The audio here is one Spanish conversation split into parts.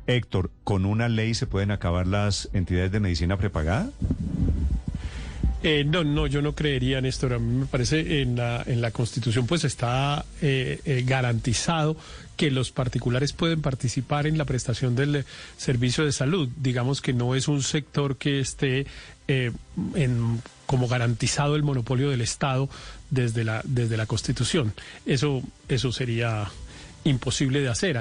Héctor, ¿con una ley se pueden acabar las entidades de medicina prepagada? No, yo no creería, Néstor. A mí me parece en la Constitución pues está garantizado que los particulares pueden participar en la prestación del servicio de salud. Digamos que no es un sector que esté como garantizado el monopolio del Estado desde la Constitución. Eso sería imposible de hacer.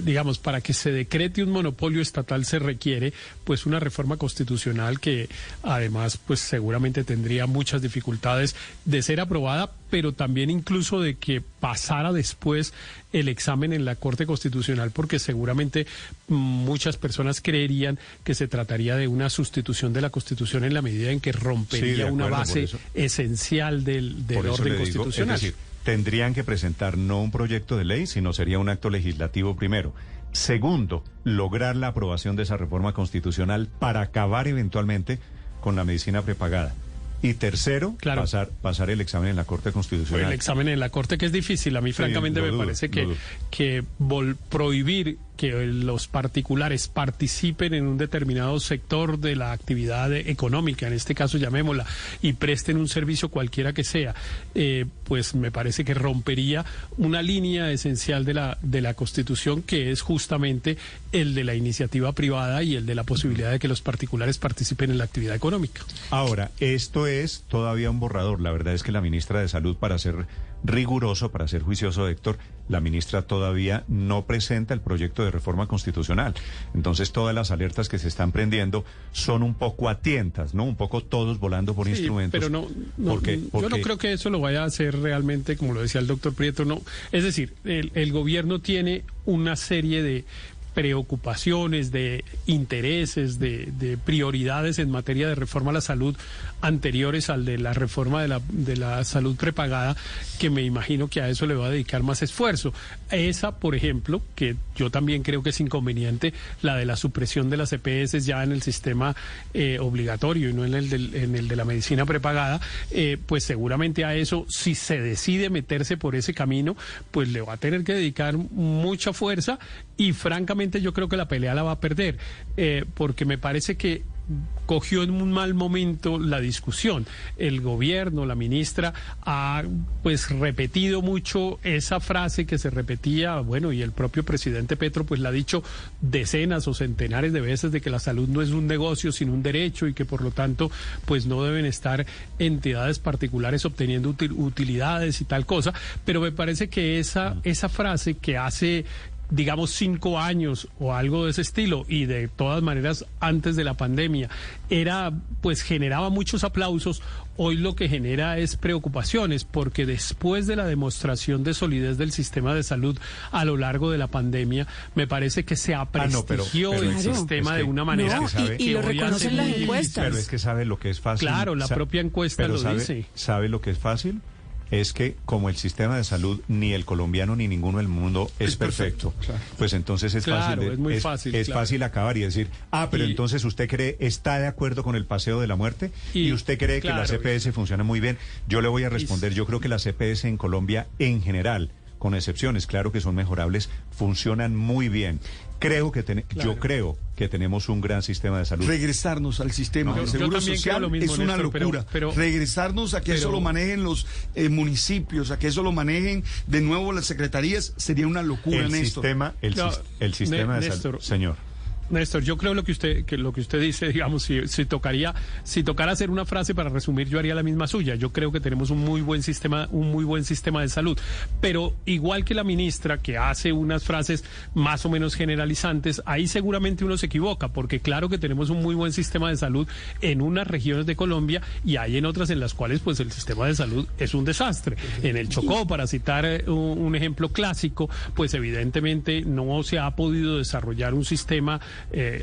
Digamos, para que se decrete un monopolio estatal se requiere pues una reforma constitucional que además pues seguramente tendría muchas dificultades de ser aprobada, pero también incluso de que pasara después el examen en la Corte Constitucional, porque seguramente muchas personas creerían que se trataría de una sustitución de la Constitución en la medida en que rompería una base esencial del orden constitucional. Es decir, tendrían que presentar no un proyecto de ley, sino sería un acto legislativo primero. Segundo, lograr la aprobación de esa reforma constitucional para acabar eventualmente con la medicina prepagada. Y tercero, claro, pasar el examen en la Corte Constitucional. El examen en la Corte, que es difícil. A mí, francamente, me parece que prohibir que los particulares participen en un determinado sector de la actividad económica, en este caso llamémosla, y presten un servicio cualquiera que sea, pues me parece que rompería una línea esencial de la Constitución, que es justamente el de la iniciativa privada y el de la posibilidad de que los particulares participen en la actividad económica. Ahora, esto es todavía un borrador. La verdad es que la ministra de Salud, para ser riguroso, para ser juicioso, Héctor, la ministra todavía no presenta el proyecto de reforma constitucional. Entonces todas las alertas que se están prendiendo son un poco a tientas, ¿no? Un poco todos volando por instrumentos. Pero porque yo no creo que eso lo vaya a hacer realmente, como lo decía el doctor Prieto, no. Es decir, el gobierno tiene una serie de preocupaciones, de intereses, de prioridades en materia de reforma a la salud anteriores al de la reforma de la salud prepagada, que me imagino que a eso le va a dedicar más esfuerzo. Esa, por ejemplo, que yo también creo que es inconveniente, la de la supresión de las EPS ya en el sistema obligatorio y no en el de la medicina prepagada, pues seguramente a eso, si se decide meterse por ese camino, pues le va a tener que dedicar mucha fuerza y francamente yo creo que la pelea la va a perder, porque me parece que cogió en un mal momento la discusión. El gobierno, la ministra, ha pues repetido mucho esa frase que se repetía, bueno, y el propio presidente Petro pues la ha dicho decenas o centenares de veces, de que la salud no es un negocio sino un derecho y que por lo tanto pues no deben estar entidades particulares obteniendo utilidades y tal cosa, pero me parece que esa frase que hace digamos 5 años o algo de ese estilo, y de todas maneras antes de la pandemia pues generaba muchos aplausos, hoy lo que genera es preocupaciones, porque después de la demostración de solidez del sistema de salud a lo largo de la pandemia, me parece que se aprestigió el sistema de una manera y lo reconocen las encuestas. Pero es que sabe lo que es fácil. Claro, la propia encuesta lo dice. ¿Sabe lo que es fácil? Es que como el sistema de salud, ni el colombiano ni ninguno del mundo es perfecto, claro, pues entonces es fácil acabar y decir, pero entonces usted está de acuerdo con el paseo de la muerte y usted cree que las EPS funcionan muy bien. Yo le voy a responder, yo creo que las EPS en Colombia en general, con excepciones, claro que son mejorables, funcionan muy bien. Yo creo que tenemos un gran sistema de salud. Regresarnos al sistema de seguro social es una locura. Pero regresarnos a que eso lo manejen los municipios, a que eso lo manejen de nuevo las secretarías, sería una locura, Néstor. El sistema de salud, señor. Néstor, yo creo lo que usted dice, digamos, si tocara hacer una frase para resumir, yo haría la misma suya. Yo creo que tenemos un muy buen sistema de salud, pero igual que la ministra, que hace unas frases más o menos generalizantes, ahí seguramente uno se equivoca, porque claro que tenemos un muy buen sistema de salud en unas regiones de Colombia y hay en otras en las cuales pues el sistema de salud es un desastre. En el Chocó, para citar un ejemplo clásico, pues evidentemente no se ha podido desarrollar un sistema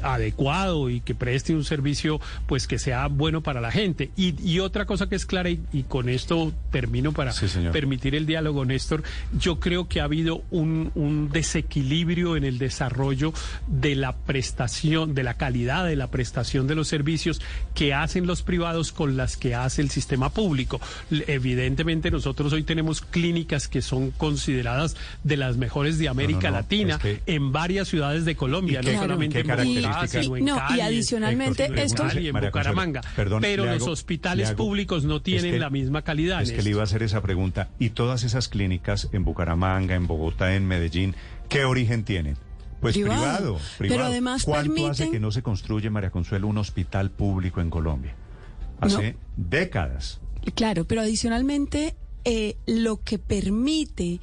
adecuado y que preste un servicio pues que sea bueno para la gente. Y otra cosa que es clara, y con esto termino para permitir el diálogo, Néstor, yo creo que ha habido un desequilibrio en el desarrollo de la prestación, de la calidad de la prestación de los servicios que hacen los privados con las que hace el sistema público. Evidentemente nosotros hoy tenemos clínicas que son consideradas de las mejores de América Latina, en varias ciudades de Colombia, no solamente en Bogotá, sino en Cali, y adicionalmente en Bucaramanga, pero los hospitales públicos no tienen la misma calidad. Es que le iba a hacer esa pregunta. ¿Y todas esas clínicas en Bucaramanga, en Bogotá, en Medellín, qué origen tienen? Pues privado. Pero además ¿Cuánto hace que no se construye, María Consuelo, un hospital público en Colombia? Hace décadas. Claro, pero adicionalmente lo que permite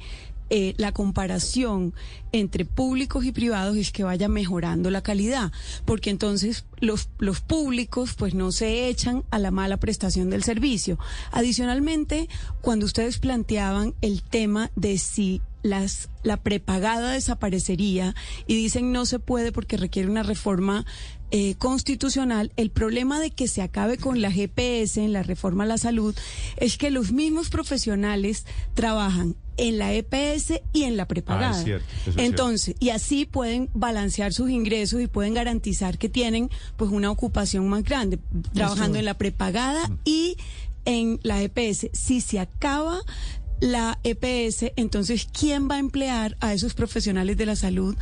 la comparación entre públicos y privados es que vaya mejorando la calidad, porque entonces los públicos pues no se echan a la mala prestación del servicio. Adicionalmente, cuando ustedes planteaban el tema de si la prepagada desaparecería y dicen no se puede porque requiere una reforma constitucional, el problema de que se acabe con la GPS en la reforma a la salud es que los mismos profesionales trabajan en la EPS y en la prepagada. Entonces, y así pueden balancear sus ingresos y pueden garantizar que tienen pues una ocupación más grande, trabajando en la prepagada y en la EPS. Si se acaba la EPS, entonces ¿quién va a emplear a esos profesionales de la salud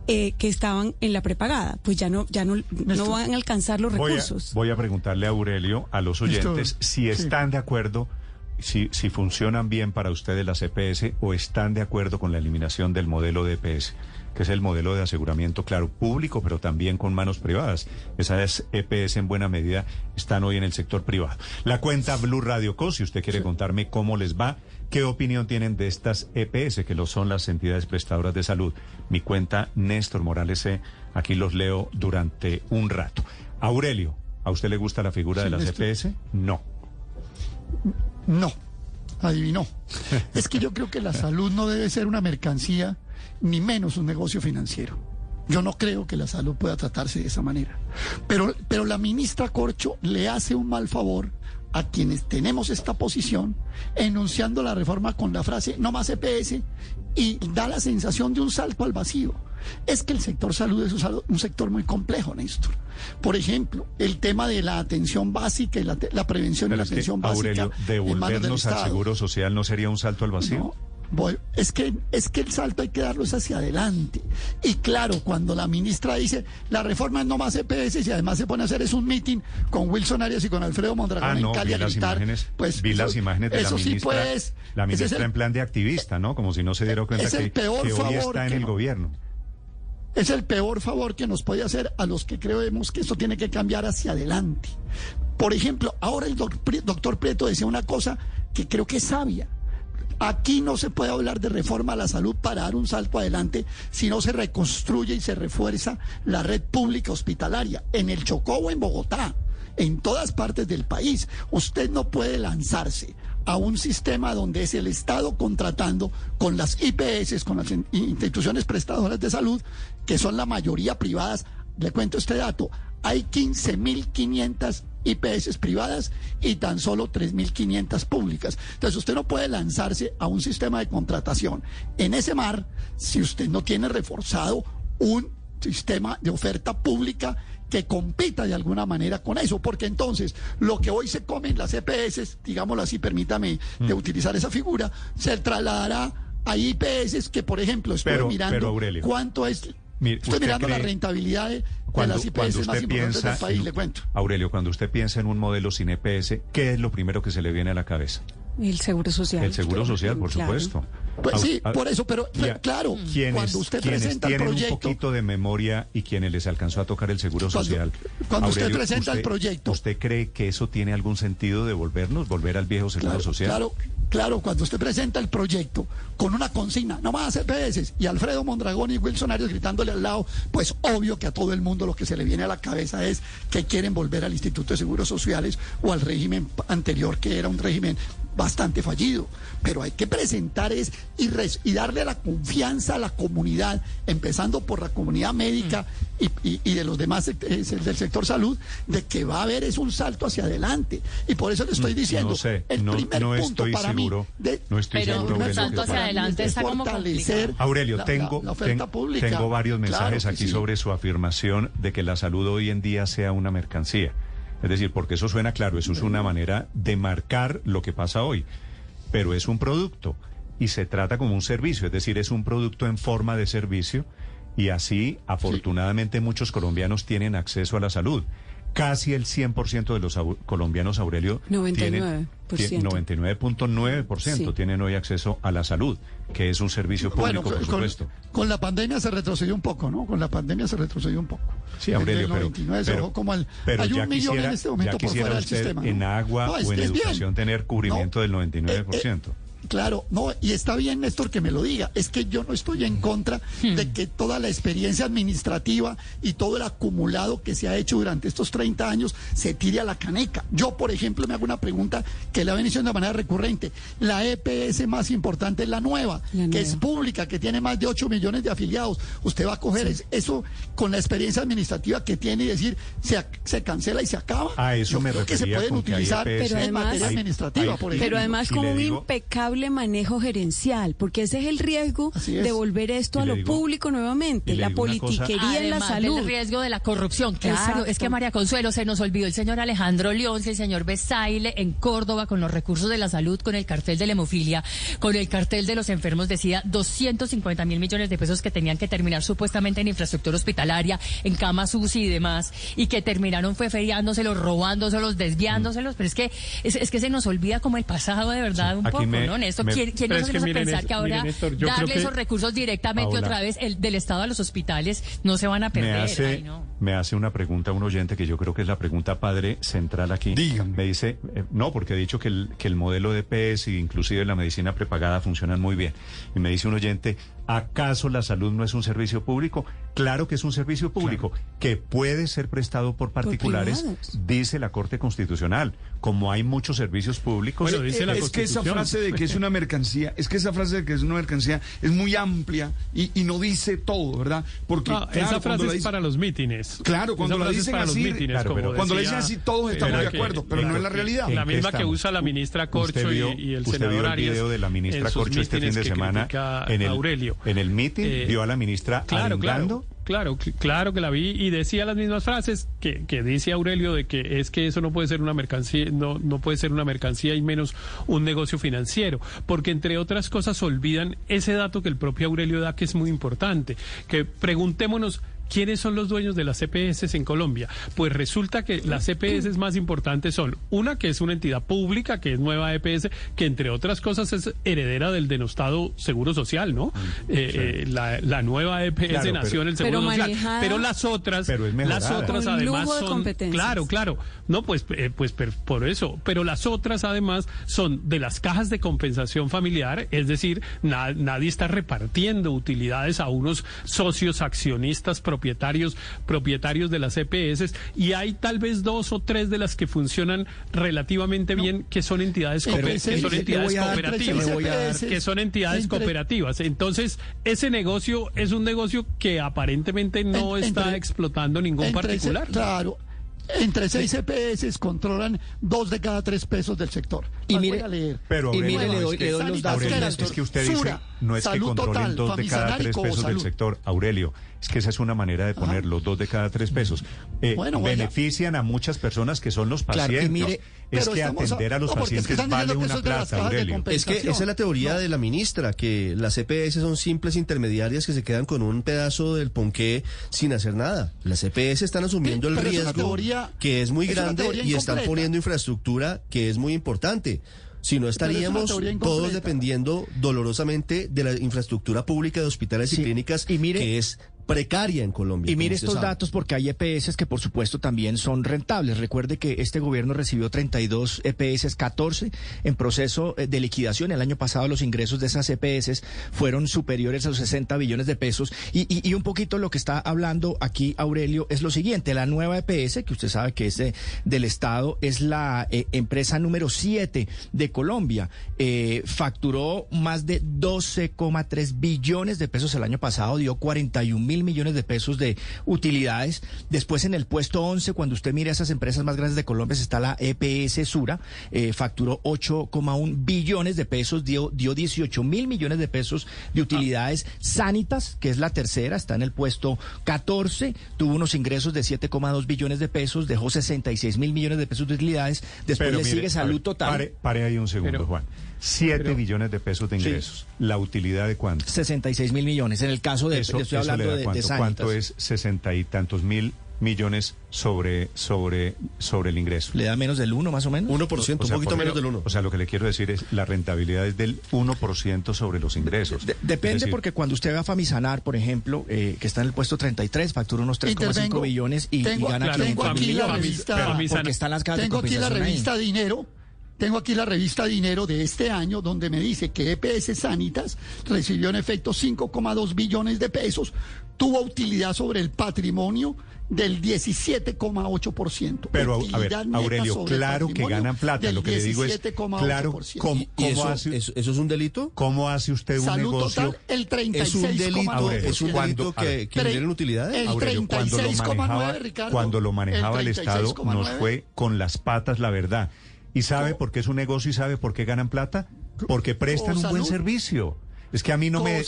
que estaban en la prepagada? Pues ya no van a alcanzar los recursos. Voy a preguntarle a Aurelio, a los oyentes, si están de acuerdo, si funcionan bien para ustedes las EPS o están de acuerdo con la eliminación del modelo de EPS, que es el modelo de aseguramiento, claro, público, pero también con manos privadas. Esas EPS en buena medida están hoy en el sector privado. La cuenta Blue Radio Co, si usted quiere contarme cómo les va, qué opinión tienen de estas EPS, que lo son las entidades prestadoras de salud. Mi cuenta Néstor Morales C, aquí los leo durante un rato. Aurelio, ¿a usted le gusta la figura de las EPS? No. No, adivinó. Es que yo creo que la salud no debe ser una mercancía, ni menos un negocio financiero. Yo no creo que la salud pueda tratarse de esa manera. Pero la ministra Corcho le hace un mal favor a quienes tenemos esta posición, enunciando la reforma con la frase no más EPS, y da la sensación de un salto al vacío. Es que el sector salud es un sector muy complejo, Néstor. Por ejemplo, el tema de la atención básica y la prevención y la atención básica. Aurelio, devolvernos al seguro social no sería un salto al vacío. No. Es que el salto hay que darlo hacia adelante. Y claro, cuando la ministra dice la reforma es no más EPS y además se pone a hacer un meeting con Wilson Arias y con Alfredo Mondragón en Cali a gritar, pues vi las imágenes de la ministra. Sí, pues, la ministra en plan de activista, ¿no? Como si no se diera cuenta que hoy está en el gobierno. Es el peor favor que nos puede hacer a los que creemos que esto tiene que cambiar hacia adelante. Por ejemplo, ahora el doctor Prieto decía una cosa que creo que es sabia. Aquí no se puede hablar de reforma a la salud para dar un salto adelante si no se reconstruye y se refuerza la red pública hospitalaria en el Chocó o en Bogotá, en todas partes del país. Usted no puede lanzarse a un sistema donde es el Estado contratando con las IPS, con las instituciones prestadoras de salud, que son la mayoría privadas. Le cuento este dato: hay 15.500 IPS privadas y tan solo 3.500 públicas. Entonces usted no puede lanzarse a un sistema de contratación en ese mar si usted no tiene reforzado un sistema de oferta pública que compita de alguna manera con eso, porque entonces lo que hoy se comen las EPS, digámoslo así, permítame de utilizar esa figura, se trasladará a IPS que, por ejemplo, estoy mirando Aurelio, cuánto es... Estoy mirando la rentabilidad de las IPS más importantes del país, le cuento. Aurelio, cuando usted piensa en un modelo sin EPS, ¿qué es lo primero que se le viene a la cabeza? El seguro social. El seguro social, por supuesto. Pues sí, por eso, pero claro, cuando usted presenta el proyecto... tienen un poquito de memoria y quienes les alcanzó a tocar el seguro social. Cuando Aurelio, usted presenta el proyecto... ¿Usted cree que eso tiene algún sentido de volver al viejo seguro social? Claro, cuando usted presenta el proyecto con una consigna, no más EPS, y Alfredo Mondragón y Wilson Arias gritándole al lado, pues obvio que a todo el mundo lo que se le viene a la cabeza es que quieren volver al Instituto de Seguros Sociales o al régimen anterior, que era un régimen bastante fallido, pero hay que presentar y darle la confianza a la comunidad, empezando por la comunidad médica y de los demás del sector salud, de que va a haber un salto hacia adelante. Y por eso le estoy diciendo, el primer punto para mí, un salto hacia adelante está como fortalecer Aurelio, la oferta pública. Tengo varios mensajes aquí sobre su afirmación de que la salud hoy en día sea una mercancía. Es decir, porque eso suena claro, eso es una manera de marcar lo que pasa hoy, pero es un producto y se trata como un servicio, es decir, es un producto en forma de servicio y así, afortunadamente, muchos colombianos tienen acceso a la salud. Casi el 100% de los colombianos, Aurelio, 99.9% tienen hoy acceso a la salud, que es un servicio público, por supuesto. Con la pandemia se retrocedió un poco, ¿no? Con la pandemia se retrocedió un poco. Sí, Aurelio, pero hay 1 millón en este momento por fuera del sistema. En agua o en educación tener cubrimiento del 99%. Claro, no, y está bien, Néstor, que me lo diga. Es que yo no estoy en contra de que toda la experiencia administrativa y todo el acumulado que se ha hecho durante estos 30 años se tire a la caneca. Yo, por ejemplo, me hago una pregunta que la he venido de manera recurrente. La EPS más importante es la nueva, que es pública, que tiene más de 8 millones de afiliados. Usted va a coger eso con la experiencia administrativa que tiene y decir, se cancela y se acaba. A eso me refería, que se pueden utilizar en materia administrativa, por ejemplo. Pero además con un impecable manejo gerencial, porque ese es el riesgo de volver esto a lo público nuevamente, la politiquería en la salud. El riesgo de la corrupción, claro. Exacto. Es que María Consuelo, se nos olvidó el señor Alejandro León, el señor Besaile en Córdoba con los recursos de la salud, con el cartel de la hemofilia, con el cartel de los enfermos de SIDA, 250.000 millones de pesos que tenían que terminar supuestamente en infraestructura hospitalaria, en camas UCI y demás, y que terminaron feriándoselos, robándoselos, desviándoselos, pero es que se nos olvida como el pasado de verdad un poco, ¿no? Esto, ¿quién nos hace pensar que ahora Néstor, darle esos recursos directamente otra vez del Estado a los hospitales no se van a perder? Me hace una pregunta un oyente que yo creo que es la pregunta padre central aquí. Dígame. Me dice, no, porque ha dicho que el modelo de EPS e inclusive la medicina prepagada funcionan muy bien. Y me dice un oyente, ¿acaso la salud no es un servicio público? Claro que es un servicio público, que puede ser prestado por particulares, dice la Corte Constitucional. Como hay muchos servicios públicos... Bueno, dice es que esa frase de que es una mercancía, es muy amplia y no dice todo, ¿verdad? Porque esa frase es para los mítines. Claro, cuando la dicen así, cuando le dicen así todos estamos de acuerdo, pero no es la realidad. La misma que usa la ministra Corcho y el senador Arias. ¿Usted vio el video de la ministra Corcho este fin de semana en el mitin? ¿Vio a la ministra alentando? Claro que la vi y decía las mismas frases que dice Aurelio, de que es que eso no puede ser una mercancía, no puede ser una mercancía y menos un negocio financiero, porque entre otras cosas olvidan ese dato que el propio Aurelio da, que es muy importante, que preguntémonos ¿quiénes son los dueños de las EPS en Colombia? Pues resulta que las EPS más importantes son una que es una entidad pública, que es Nueva EPS, que entre otras cosas es heredera del denostado Seguro Social, ¿no? La Nueva EPS nació en el Seguro Social, pero las otras además son... Claro, no, pues por eso, pero las otras además son de las cajas de compensación familiar, es decir, nadie está repartiendo utilidades a unos socios accionistas propietarios de las EPS, y hay tal vez 2 o 3 de las que funcionan relativamente bien, que son entidades cooperativas. Entonces, ese negocio es un negocio que aparentemente no está explotando ningún particular. Claro. Entre 6 EPS controlan 2 de cada 3 pesos del sector. Y mire, le doy los datos. Es que usted dice, no es que controlen 2 de cada 3 pesos del sector, Aurelio. Es que esa es una manera de poner los 2 de cada 3 pesos. Benefician a muchas personas que son los pacientes. Claro, mire, es que atender a los pacientes vale una plata, Aurelio. Es que esa es la teoría de la ministra, que las EPS son simples intermediarias que se quedan con un pedazo del ponqué sin hacer nada. Las EPS están asumiendo el riesgo, que es muy grande, y están poniendo infraestructura que es muy importante. Si no, estaríamos todos dependiendo dolorosamente de la infraestructura pública de hospitales y clínicas, que es precaria en Colombia. Y mire estos datos porque hay EPS que por supuesto también son rentables. Recuerde que este gobierno recibió 32 EPS, 14 en proceso de liquidación. El año pasado los ingresos de esas EPS fueron superiores a los 60 billones de pesos. Y un poquito lo que está hablando aquí Aurelio es lo siguiente. La nueva EPS, que usted sabe que es del Estado, es la empresa número 7 de Colombia. Facturó más de 12,3 billones de pesos el año pasado, dio 41.000 millones de pesos de utilidades. Después en el puesto 11, cuando usted mira esas empresas más grandes de Colombia, está la EPS Sura, facturó 8,1 billones de pesos, dio 18.000 millones de pesos de utilidades. Sanitas, que es la tercera, está en el puesto 14, tuvo unos ingresos de 7,2 billones de pesos, dejó 66.000 millones de pesos de utilidades. Después le sigue Salud Total. Pare ahí un segundo, Juan. 7 billones de pesos de ingresos. Sí. ¿La utilidad de cuánto? 66.000 millones. En el caso de... estoy hablando de Sanitas. ¿Cuánto es 60 y tantos mil millones sobre el ingreso? ¿Le da menos del 1 más o menos? 1%, un poquito menos del 1. O sea, lo que le quiero decir es la rentabilidad es del 1% sobre los ingresos. Depende, porque cuando usted va a Famisanar, por ejemplo, que está en el puesto 33, factura unos 3,5 billones y gana 500 millones. Porque están las cajas de compensación. Tengo aquí la revista Dinero de este año, donde me dice que EPS Sanitas recibió en efecto 5,2 billones de pesos, tuvo utilidad sobre el patrimonio del 17,8%. Pero, a ver, Aurelio, claro que ganan plata. Lo que le digo es, claro, ¿cómo hace? ¿Eso es un delito? ¿Cómo hace usted un Salud negocio? Total, el 36,9%. Es un delito que generen utilidades. El 36,9%, Ricardo. Cuando lo manejaba el Estado, nos fue con las patas, la verdad. ¿Y sabe por qué es un negocio y sabe por qué ganan plata? Porque prestan un buen servicio. Es que a mí no me...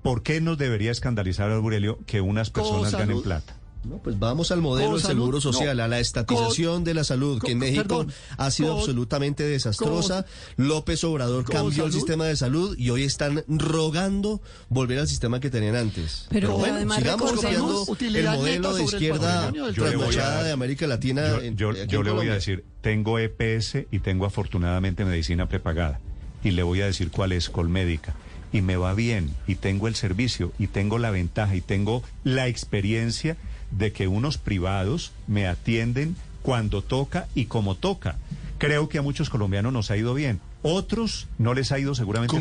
¿Por qué nos debería escandalizar, Aurelio, que unas personas ganen plata? No, pues vamos al modelo del seguro social, a la estatización de la salud, que en México ha sido absolutamente desastrosa. López Obrador cambió el sistema de salud y hoy están rogando volver al sistema que tenían antes. Pero bueno, además sigamos copiando el modelo de izquierda trasnochada de América Latina. Yo le voy a decir, tengo EPS y tengo afortunadamente medicina prepagada. Y le voy a decir cuál es, Colmédica. Y me va bien, y tengo el servicio, y tengo la ventaja, y tengo la experiencia de que unos privados me atienden cuando toca y como toca. Creo que a muchos colombianos nos ha ido bien. Otros no les ha ido seguramente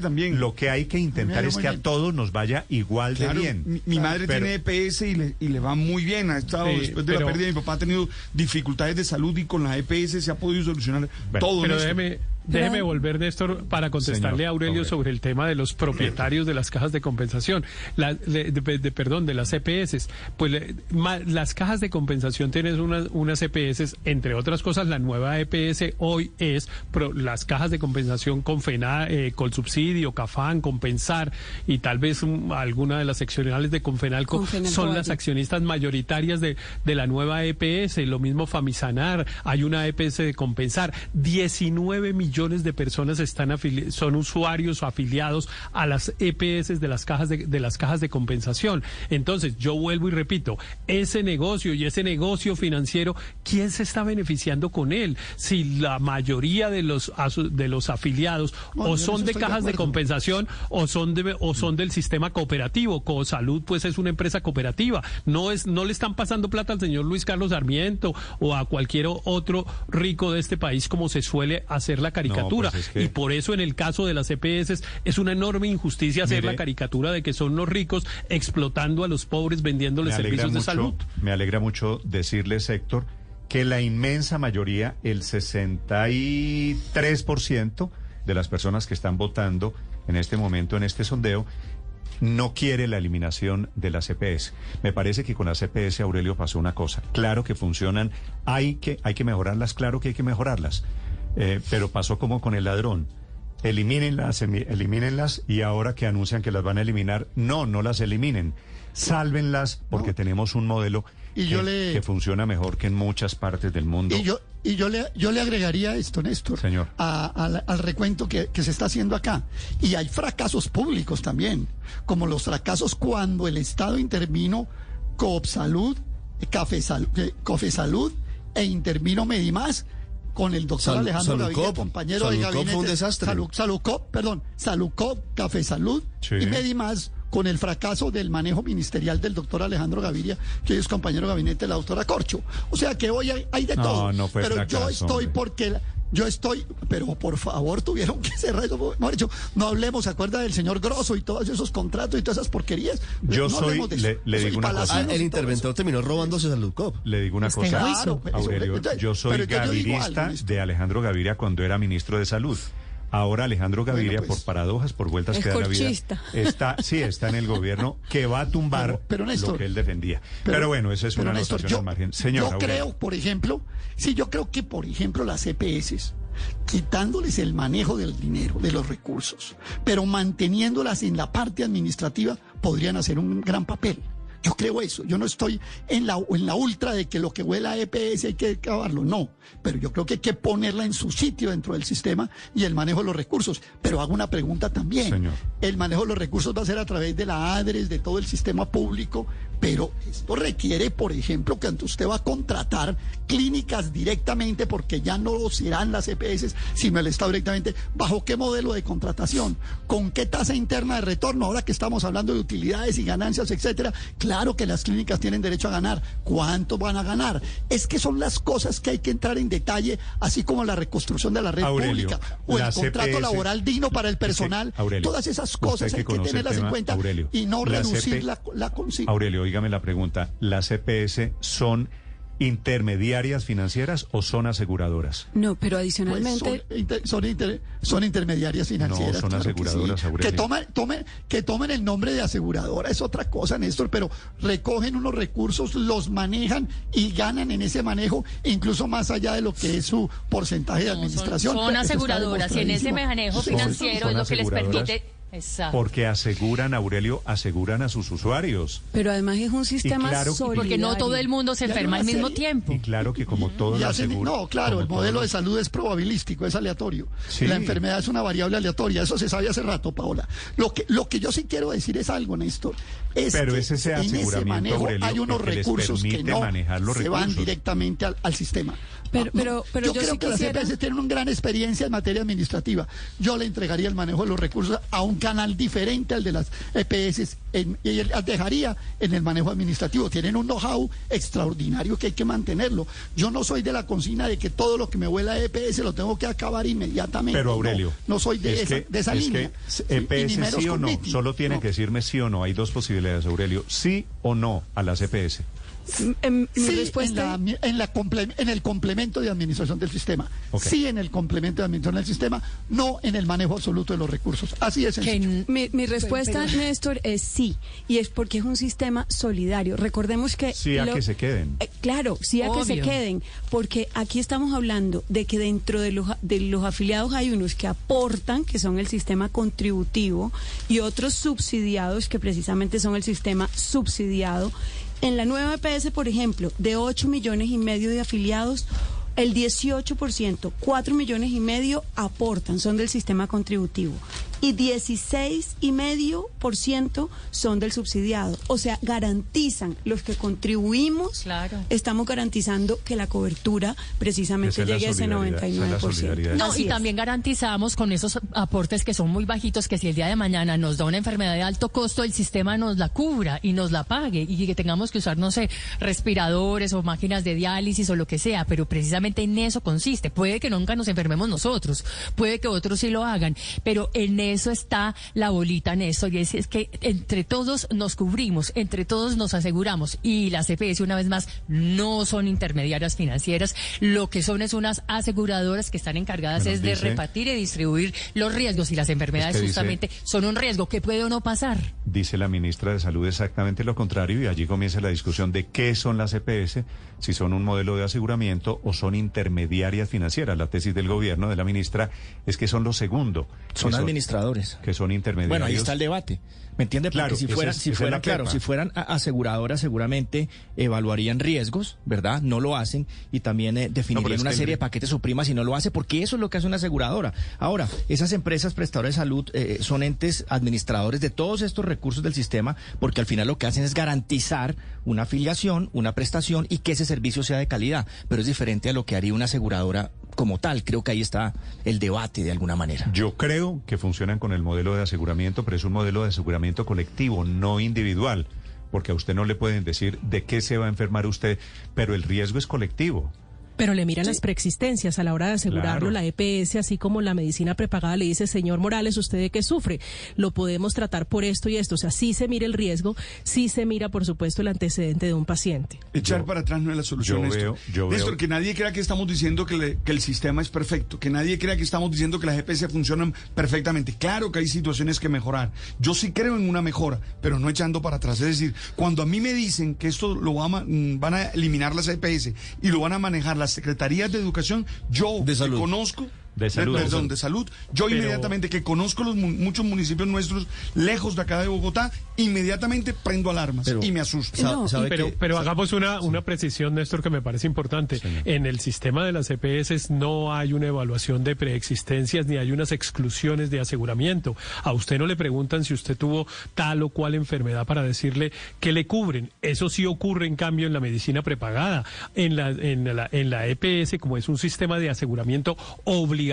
también. Lo que hay que intentar es que a todos nos vaya igual de bien. Mi madre tiene EPS y le va muy bien. Ha estado después de la pérdida de mi papá, ha tenido dificultades de salud y con la EPS se ha podido solucionar todo. Pero déjeme volver, Néstor, para contestarle a Aurelio sobre el tema de los propietarios de las cajas de compensación, de las EPS. Pues las cajas de compensación tienen unas EPS, entre otras cosas, la nueva EPS hoy es las cajas de compensación Colsubsidio, Cafán, Compensar y tal vez alguna de las seccionales de Confenalco son las accionistas mayoritarias de la nueva EPS. Lo mismo Famisanar, hay una EPS de Compensar. 19 millones de personas son usuarios o afiliados a las EPS de las cajas de compensación. Entonces, yo vuelvo y repito, ese negocio financiero, ¿quién se está beneficiando con él? Si la mayoría de los afiliados o son de cajas de compensación o son del sistema cooperativo. Cosalud pues es una empresa cooperativa. No le están pasando plata al señor Luis Carlos Sarmiento o a cualquier otro rico de este país como se suele hacer la caricatura. No, pues y por eso en el caso de las EPS es una enorme injusticia hacer la caricatura de que son los ricos explotando a los pobres vendiéndoles servicios de salud. Me alegra mucho decirles, Héctor, que la inmensa mayoría, el 63% de las personas que están votando en este momento en este sondeo, no quiere la eliminación de las EPS. Me parece que con las EPS, Aurelio, pasó una cosa. Claro que funcionan, hay que mejorarlas, claro que hay que mejorarlas. Pero pasó como con el ladrón. Elimínenlas y ahora que anuncian que las van a eliminar, no las eliminen. Sálvenlas porque tenemos un modelo que funciona mejor que en muchas partes del mundo. Y yo le agregaría esto, Néstor, señor, al recuento que se está haciendo acá. Y hay fracasos públicos también, como los fracasos cuando el Estado intervino Coopsalud, Cofesalud e intervino Medimás, con el doctor Alejandro Gaviria, compañero de gabinete. Fue un desastre. Salucop, Cafesalud y Medimás con el fracaso del manejo ministerial del doctor Alejandro Gaviria, que es compañero de gabinete de la doctora Corcho. O sea que hoy hay de todo. No fue pero fracaso, yo estoy porque... pero por favor, tuvieron que cerrar eso. Mejor dicho, no hablemos, ¿se acuerda del señor Grosso y todos esos contratos y todas esas porquerías? Yo le digo una cosa. El interventor terminó robándose Saludcop. Le digo una cosa, claro, Aurelio, yo soy gavirista de Alejandro Gaviria cuando era ministro de Salud. Ahora Alejandro Gaviria, por paradojas, por vueltas que da la vida, está en el gobierno que va a tumbar pero Néstor, lo que él defendía. Pero bueno, esa es una anotación al margen. Señor yo creo, por ejemplo, las EPS, quitándoles el manejo del dinero, de los recursos, pero manteniéndolas en la parte administrativa, podrían hacer un gran papel. Yo creo eso. Yo no estoy en la ultra de que lo que huela a EPS hay que acabarlo. No. Pero yo creo que hay que ponerla en su sitio dentro del sistema y el manejo de los recursos. Pero hago una pregunta también. Señor. El manejo de los recursos va a ser a través de la ADRES, de todo el sistema público. Pero esto requiere, por ejemplo, que usted va a contratar clínicas directamente, porque ya no serán las EPS, sino el Estado directamente. ¿Bajo qué modelo de contratación? ¿Con qué tasa interna de retorno? Ahora que estamos hablando de utilidades y ganancias, etcétera. Claro que las clínicas tienen derecho a ganar. ¿Cuánto van a ganar? Es que son las cosas que hay que entrar en detalle, así como la reconstrucción de la red pública o el contrato laboral digno para el personal. Aurelio, todas esas cosas hay que tenerlas en cuenta, Aurelio, y no reducir la consigna. Aurelio, dígame la pregunta. ¿Las EPS son intermediarias financieras o son aseguradoras? No, pero adicionalmente... Pues son intermediarias financieras. No, son aseguradoras, sí. Que tomen el nombre de aseguradora es otra cosa, Néstor, pero recogen unos recursos, los manejan y ganan en ese manejo, incluso más allá de lo que es su porcentaje de administración. Son aseguradoras y en ese manejo financiero es lo que les permite... Exacto. Porque aseguran, Aurelio, aseguran a sus usuarios. Pero además es un sistema solidario. Porque no todo el mundo se enferma al mismo tiempo. Y claro que como todo lo aseguran. No, claro, el modelo de salud es probabilístico, es aleatorio. Sí. La enfermedad es una variable aleatoria, eso se sabe hace rato, Paola. Lo que yo sí quiero decir es algo, Néstor. Pero es ese aseguramiento, en ese manejo, Aurelio, hay unos recursos que no se van directamente al sistema. Pero yo creo que las EPS tienen una gran experiencia en materia administrativa. Yo le entregaría el manejo de los recursos a un canal diferente al de las EPS y las dejaría en el manejo administrativo. Tienen un know-how extraordinario que hay que mantenerlo. Yo no soy de la consigna de que todo lo que me huela a EPS lo tengo que acabar inmediatamente. Pero Aurelio, no soy de esa línea. Que EPS sí o no, solo tiene que decirme sí o no. Hay dos posibilidades, Aurelio, sí o no a las EPS. Mi respuesta en el complemento de administración del sistema. Okay. Sí, en el complemento de administración del sistema, no en el manejo absoluto de los recursos. Así es. Mi respuesta, Néstor, es sí, y es porque es un sistema solidario. Recordemos que sí a que se queden. Claro, sí a que se queden, porque aquí estamos hablando de que dentro de los afiliados hay unos que aportan, que son el sistema contributivo, y otros subsidiados, que precisamente son el sistema subsidiado. En la nueva EPS, por ejemplo, de 8,5 millones de afiliados, el 18%, 4,5 millones aportan, son del sistema contributivo. Y 16,5% son del subsidiado. O sea, garantizan, los que contribuimos, claro, estamos garantizando que la cobertura precisamente llegue a ese 99%. No, y también garantizamos con esos aportes que son muy bajitos, que si el día de mañana nos da una enfermedad de alto costo, el sistema nos la cubra y nos la pague, y que tengamos que usar, no sé, respiradores o máquinas de diálisis o lo que sea, pero precisamente en eso consiste. Puede que nunca nos enfermemos nosotros, puede que otros sí lo hagan, pero en eso está la bolita, Néstor, y es que entre todos nos cubrimos, entre todos nos aseguramos, y las EPS, una vez más, no son intermediarias financieras, lo que son es unas aseguradoras que están encargadas de repartir y distribuir los riesgos, y las enfermedades justamente son un riesgo que puede o no pasar. Dice la ministra de Salud exactamente lo contrario, y allí comienza la discusión de qué son las EPS, si son un modelo de aseguramiento o son intermediarias financieras. La tesis del gobierno, de la ministra, es que son lo segundo. Son administradores. Que son intermediarios. Bueno, ahí está el debate. ¿Me entiende? Porque claro, si fueran aseguradoras, seguramente evaluarían riesgos, ¿verdad? No lo hacen, y también definirían una serie de paquetes o primas si no lo hace, porque eso es lo que hace una aseguradora. Ahora, esas empresas prestadoras de salud son entes administradores de todos estos recursos del sistema, porque al final lo que hacen es garantizar una afiliación, una prestación, y que ese servicio sea de calidad. Pero es diferente a lo que haría una aseguradora como tal. Creo que ahí está el debate de alguna manera. Yo creo que funcionan con el modelo de aseguramiento, pero es un modelo de aseguramiento colectivo, no individual, porque a usted no le pueden decir de qué se va a enfermar usted, pero el riesgo es colectivo. Pero le miran las preexistencias a la hora de asegurarlo, la EPS, así como la medicina prepagada le dice, señor Morales, ¿usted de qué sufre? Lo podemos tratar por esto y esto. O sea, sí se mira el riesgo, sí se mira, por supuesto, el antecedente de un paciente. Echar para atrás no es la solución, Néstor, que nadie crea que estamos diciendo que el sistema es perfecto, que nadie crea que estamos diciendo que las EPS funcionan perfectamente. Claro que hay situaciones que mejorar. Yo sí creo en una mejora, pero no echando para atrás. Es decir, cuando a mí me dicen que esto lo van a eliminar las EPS y lo van a manejar las secretarías de educación, yo que conozco de salud. Yo inmediatamente que conozco muchos municipios nuestros lejos de acá de Bogotá, inmediatamente prendo alarmas y me asusto. Pero hagamos una precisión, Néstor, que me parece importante. Sí. En el sistema de las EPS no hay una evaluación de preexistencias ni hay unas exclusiones de aseguramiento. A usted no le preguntan si usted tuvo tal o cual enfermedad para decirle que le cubren. Eso sí ocurre, en cambio, en la medicina prepagada. En la EPS, como es un sistema de aseguramiento obligatorio,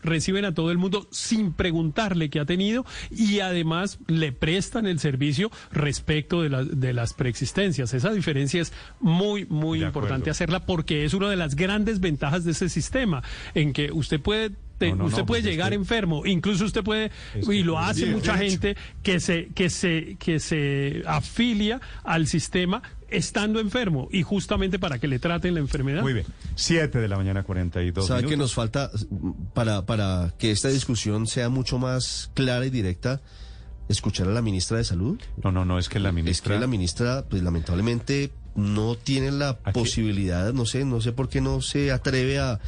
reciben a todo el mundo sin preguntarle qué ha tenido y además le prestan el servicio respecto de las preexistencias. Esa diferencia es muy importante hacerla, porque es una de las grandes ventajas de ese sistema, en que usted puede llegar enfermo, incluso usted puede, y lo hace mucha gente, que se afilia al sistema estando enfermo y justamente para que le traten la enfermedad. Muy bien, 7:42 ¿Sabe minutos. qué nos falta para que esta discusión sea mucho más clara y directa? ¿Escuchar a la ministra de Salud? No, es que la ministra, pues lamentablemente no tiene la posibilidad, no sé por qué no se atreve a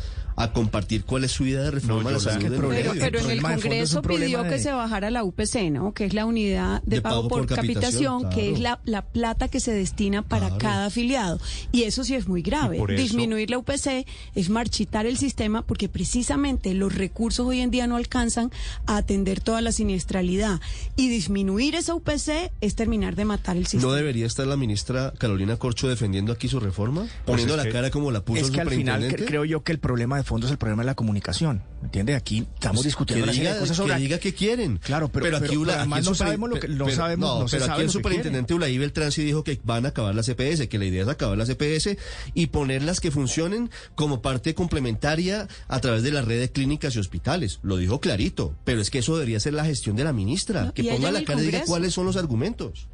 compartir cuál es su idea de reforma a la salud. Pero en el Congreso pidió que se bajara la UPC, ¿no? Que es la unidad de pago por capitación, claro, que es la plata que se destina para cada afiliado. Y eso sí es muy grave. Disminuir la UPC es marchitar el sistema, porque precisamente los recursos hoy en día no alcanzan a atender toda la siniestralidad. Y disminuir esa UPC es terminar de matar el sistema. ¿No debería estar la ministra Carolina Corcho defendiendo aquí su reforma? Poniendo la cara como la puso el superintendente. Es que al final creo yo que el problema de fondo es el problema de la comunicación, ¿me entiende? Aquí estamos discutiendo una serie de cosas sobre... Que diga que quieren. Claro, pero aquí además no sabemos lo que... Pero aquí el superintendente Ulay Beltrán sí dijo que van a acabar las EPS, que la idea es acabar las EPS y ponerlas que funcionen como parte complementaria a través de la red de clínicas y hospitales. Lo dijo clarito, pero es que eso debería ser la gestión de la ministra, que ponga la cara y diga cuáles son los argumentos.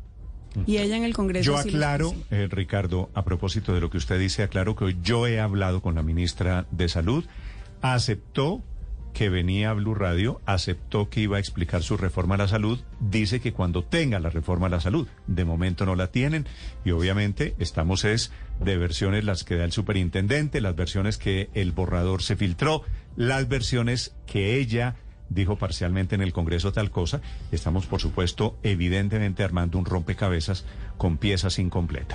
Y ella en el Congreso... Yo aclaro, Ricardo, a propósito de lo que usted dice, aclaro que yo he hablado con la ministra de Salud, aceptó que venía a Blue Radio, aceptó que iba a explicar su reforma a la salud, dice que cuando tenga la reforma a la salud, de momento no la tienen, y obviamente estamos de versiones las que da el superintendente, las versiones que el borrador se filtró, las versiones que ella dijo parcialmente en el Congreso tal cosa. Estamos, por supuesto, evidentemente armando un rompecabezas con piezas incompletas.